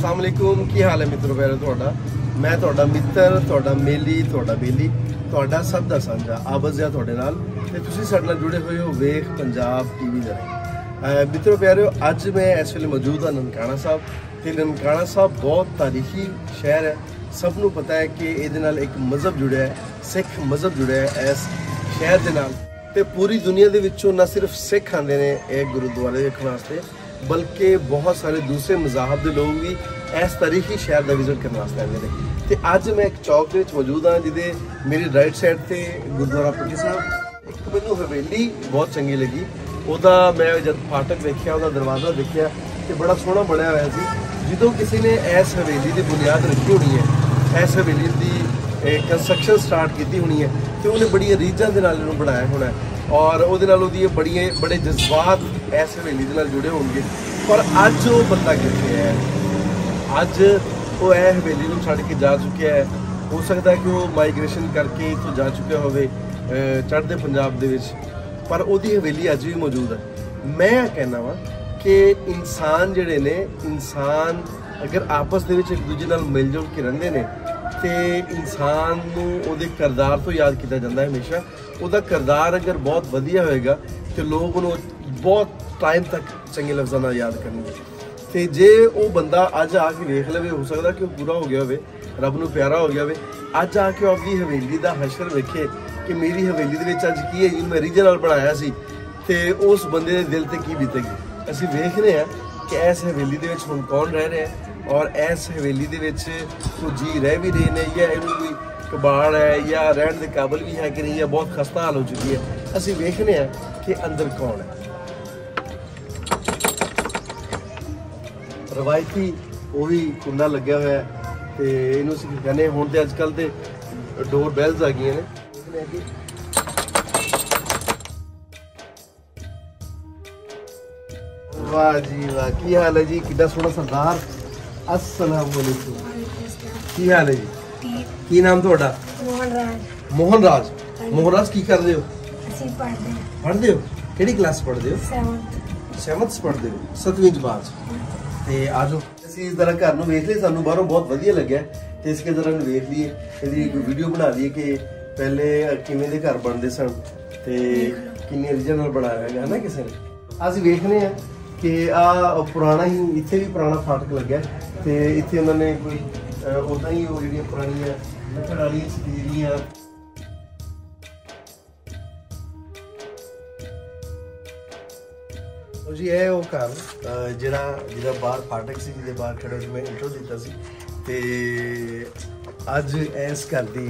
अस्सलाम वालेकुम, की हाल है मित्रों प्यारे तुहाडा। मैं तुहाडा मित्र, तुहाडा मेली, तुहाडा बेली, तुहाडा सब दा साझा आबज़ है तुहाडे नाल ते तुसीं साडे नाल जुड़े हुए हो वेख पंजाब टीवी दे राहीं। मित्रों प्यारे, अज मैं इस वेले मौजूद हाँ ननकाना साहब ते ननकाना साहब बहुत तारीखी शहर है। सब नूं पता है कि इहदे नाल एक मज़हब जुड़िया है, सिख मज़हब जुड़िया है इस शहर दे नाल ते पूरी दुनिया दे विचों ना सिर्फ सिख आंदे ने इह गुरुद्वारे देखण वास्ते, बल्कि बहुत सारे दूसरे मज़ाहब के लोग भी इस तारीखी शहर का विजिट करने वास्ते आते हैं। तो अज मैं एक चौक के मौजूद हाँ जिदे मेरी राइट साइड से गुरुद्वारा पट्टी साहब। एक मैनू हवेली बहुत चंगी लगी, वह मैं जब फाटक देखा, वह दरवाज़ा देखा तो बड़ा सोहना बनया हुआ सी। जो किसी ने इस हवेली की बुनियाद रखी होनी है, इस हवेली की कंस्ट्रक्शन स्टार्ट की होनी है, तो उन्हें बड़ी रीझां के नाल इहनूं बनाया होना है और वो बड़े जज्बात इस हवेली के जुड़े होंगे। पर अज वो बंदा कितने है, अज वो यह हवेली को छड़ के जा चुका है। हो सकता है कि वो माइग्रेशन करके इतों जा चुका हो चढ़ते पंजाब दे विच, पर उसकी हवेली अज भी मौजूद है। मैं कहना वा कि इंसान जिहड़े ने, इंसान अगर आपस दे विच एक दूजे नाल मिल जुल के रहिंदे ने तो इंसान नूं उहदे किरदार तो याद किया जाता है हमेशा। उसका किरदार अगर बहुत वधिया होएगा तो लोग उन्होंने बहुत टाइम तक चंगे लफ्ज़ों नाल याद करेंगे। तो जे वो बंदा अज आके वेख लवे, हो सकता कि वो पूरा हो गया हो, रब नूं प्यारा हो गया हो, अज आके अपनी हवेली का हशर वेखे कि मेरी हवेली दे विच अज की है जी, मैं रीझां नाल बनाया सी, तो उस बंदे के दिल ते की बीतेगी। असीं वेख रहे हैं कि इस हवेली दे विच हुण कौन रह रहा है और इस हवेली दे विच कोई जी रह भी रहे हैं या इन्हूं कोई कबाड़ है या रहने के काबिल भी है कि नहीं, या बहुत खस्ता हाल हो चुकी है। असीं वेखने हैं कि अंदर कौन है। रवायती वही कुंडा लग्या हुआ है तो इनू कहने हुण तो अजकल तो डोर बैल्स आ गई ने। वाह जी वाह, की हाल है जी, कितना सोहना सरदार। अस्सलाम वालेकुम, की हाल है जी, की नाम थोड़ा? मोहन राज। मोहन राज की कर रहे हो? पढ़ते हो? किहड़ी क्लास पढ़ते हो? 7th पढ़ते हो, 7वीं जमात। ते आ जाओ, असीं इस तरह घर नूं वेख लिए, सानूं बाहरों बहुत वधिया लग्या तो इसके तरह वेख लीए, इहदी कोई वीडियो बना लीए कि पहले किवें दे घर बनते सन ते किन्नी रीझां नाल बनाया है ना किसी ने। असीं वेखने हैं कि आ पुराना ही, इत्थे भी पुराना फाटक लग्या तो इत्थे उन्होंने कोई उदा ही वो जिहड़ियां पुरानियां लकड़ वाली छतीरियां जी, है वो घर जिहड़ा बाहर फाटक से जिहदे बाहर खड़े हो मैं इंट्रो दिता सी। ते अज इस घर की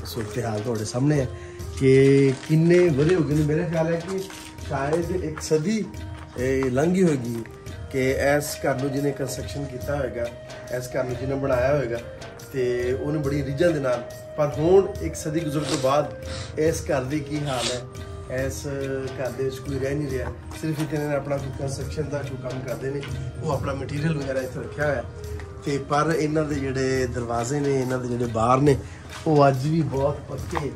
सूरत हाल तुहाडे सामने है कि किन्ने वरे हो गए। मेरा ख्याल है कि शायद एक सदी लंघी होगी कि इस घर को जिन्हें कंस्ट्रक्शन किया होगा, इस घर को जिन्हें बनाया होगा तो उन्हें बड़ी रीझां दे नाल, पर हुण एक सदी गुजरन तो बाद इस घर की की हाल है, इस घर दे विच कोई रह नहीं रहा। सिर्फ इतने अपना कोई कंस्ट्रक्शन का कोई काम करते हैं, वो अपना मटीरियल वगैरह इत्थे रखा हुआ है। पर इन्हां दे जिहड़े दरवाजे ने, इन्हां दे जिहड़े बार ने, वो अज भी बहुत पक्के।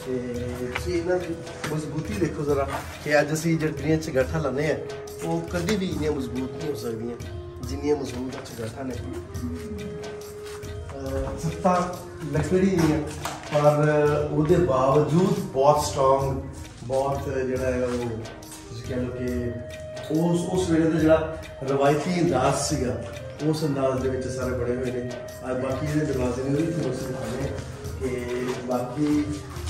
इन्हां दी मजबूती देखो जरा कि अज असीं जिहड़ियां चगाठा लाने हैं वो कभी भी इन्नियां मजबूत नहीं हो सकदियां जिन्नियां मजबूत चगाठा ने। सत्ता लकड़ी दी है पर उसके बावजूद बहुत स्ट्रॉन्ग, बहुत जिहड़ा है वो कह लो कि उस वेले का जिहड़ा रवायती अंदाज सीगा, उस अंदाज दे विच सारे बने हुए हैं। बाकी जिहड़े दरवाजे ने वो भी दिखाने कि बाकी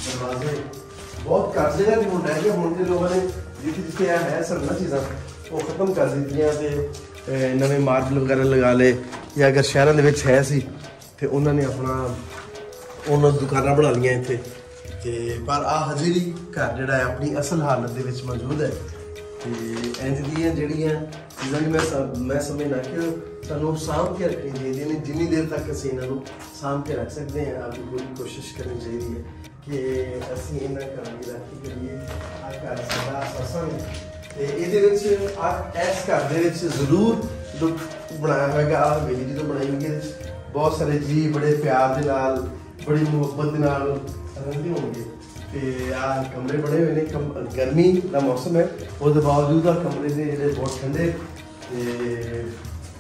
दरवाजे बहुत घट जगह भी होना है कि हुण दे लोगों ने जिथे जिथे है सब ना चीज़ां वो खत्म कर दित्तियां ते नवे मार्बल वगैरह लगा ले, या अगर शहरों के है सी तो उन्होंने अपना उन्होंने दुकाना बना लिया इत्थे। पर आ हजे भी घर जिहड़ा है अपनी असल हालत दे विच मौजूद है। तो इंज दियां जिहड़ियां चीज़ां मैं समझना कि सानूं सामभ के रखनी चाहिए ने, जिन्नी देर तक असीं इन्हां नूं सामभ के रख सकते हैं। आपकी पूरी कोशिश करनी चाहिए है कि असीं इन्हां घरां दी राखी करिए। आ घर साडा सत्संग ते इहदे विच इस घर दे विच जरूर बनाया होएगा। आ हवेली जो बनाई हुई है, बहुत सारे जी बड़े प्यार के नाल, बड़ी मुहब्बत के नाल रहंदे होंगे। तो आ कमरे बने हुए ने, गर्मी का मौसम है, उसके बावजूद आ कमरे ने जिहड़े बहुत ठंडे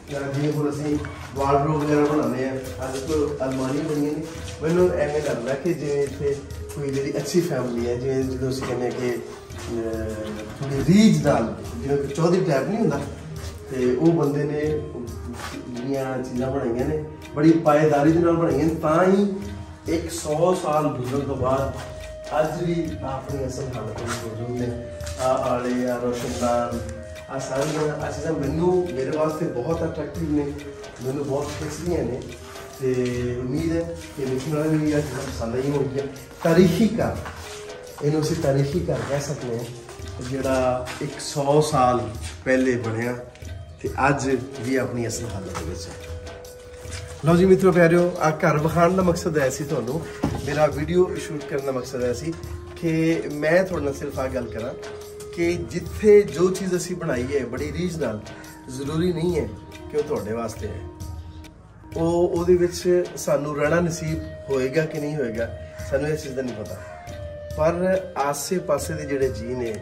जिवें हुण असीं वार्डरोब वगैरह बनाने अज कोई अलमारी बनी ने मैनूं एवें लगदा कि जिवें इत्थे कोई जिहड़ी अच्छी फैमिली है जिवें जदों असीं कहने कि थोड़ी रीझ नाल जिवें कोई चौधरी टाइप नहीं हुंदा ते वो बंदे ने जिहड़ियां चीज़ां बनाईयां ने बड़ी पाएदारी दे नाल बनाईयां तां ही 100 साल गुजरन तो बाद अज भी अपनी असल हालत में मौजूद ने आले आ रोशनदान आ सारियां आ चीज़ां मैनू मेरे वास्ते बहुत अट्रैक्टिव ने मैनू बहुत खिंचदियां ने ते उम्मीद है कि लिखने वाले भी चीज़ां पसंद आई होंगी। तारीखी घर इन्हू असीं तारीखी घर कह सकते हैं जिहड़ा 100 साल पहले बनया ते अज भी अपनी असल हालत में है। लो जी मित्रों प्यारिओ आ घर विखाण का मकसद है सी तुहानू मेरा वीडियो शूट करने का मकसद है सी कि मैं थोड़े नाल सिर्फ आ गल करा कि जिथे जो चीज़ असी बनाई है बड़ी रीझ नाल जरूरी नहीं है कि वह तुहाडे वास्ते है ਉਹਦੇ ਵਿੱਚ ਸਾਨੂੰ ਰਹਿਣਾ ਨਸੀਬ ਹੋਏਗਾ ਕਿ ਨਹੀਂ ਹੋਏਗਾ ਸਾਨੂੰ ਇਸ ਚੀਜ਼ ਦਾ ਨਹੀਂ ਪਤਾ ਪਰ ਆਸੇ ਪਾਸੇ ਦੇ ਜਿਹੜੇ ਜੀ ਨੇ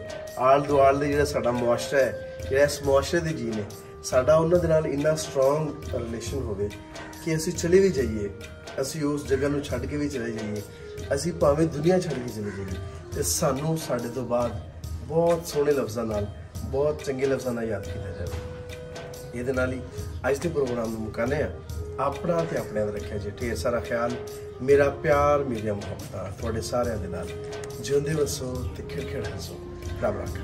ਆਲ ਦੁਆਲ ਦੇ ਜਿਹੜਾ ਸਾਡਾ ਮੁਆਸ਼ਰਾ ਹੈ ਜਿਹੜਾ ਇਸ ਮੁਆਸ਼ਰੇ ਦੇ ਜੀ ਨੇ ਸਾਡਾ ਉਹਨਾਂ ਦੇ ਨਾਲ ਇੰਨਾ ਸਟਰੋਂਗ ਰਿਲੇਸ਼ਨ ਹੋਵੇ ਕਿ ਅਸੀਂ ਚਲੇ ਵੀ ਜਾਈਏ ਅਸੀਂ ਉਸ ਜਗ੍ਹਾ ਨੂੰ ਛੱਡ ਕੇ ਵੀ ਚਲੇ ਜਾਈਏ ਅਸੀਂ ਭਾਵੇਂ ਦੁਨੀਆ ਛੱਡ ਕੇ ਚਲੇ ਜਾਈਏ ਤੇ ਸਾਨੂੰ ਸਾਡੇ ਤੋਂ ਬਾਅਦ ਬਹੁਤ ਸੋਹਣੇ ਲਫ਼ਜ਼ਾਂ ਨਾਲ ਬਹੁਤ ਚੰਗੇ ਲਫ਼ਜ਼ਾਂ ਨਾਲ ਯਾਦ ਕੀਤਾ ਜਾਵੇ। ਇਹਦੇ ਨਾਲ ਹੀ ਅੱਜ ਦੇ ਪ੍ਰੋਗਰਾਮ ਨੂੰ ਮੁਕਾਉਂਦੇ ਹਾਂ। अपना ते अपने रखिया जी ढेर सारा ख्याल मेरा प्यार मेरिया मुहब्बत थोड़े सारे जिंदे वसो ते खिड़ खिड़ हसो रब रख।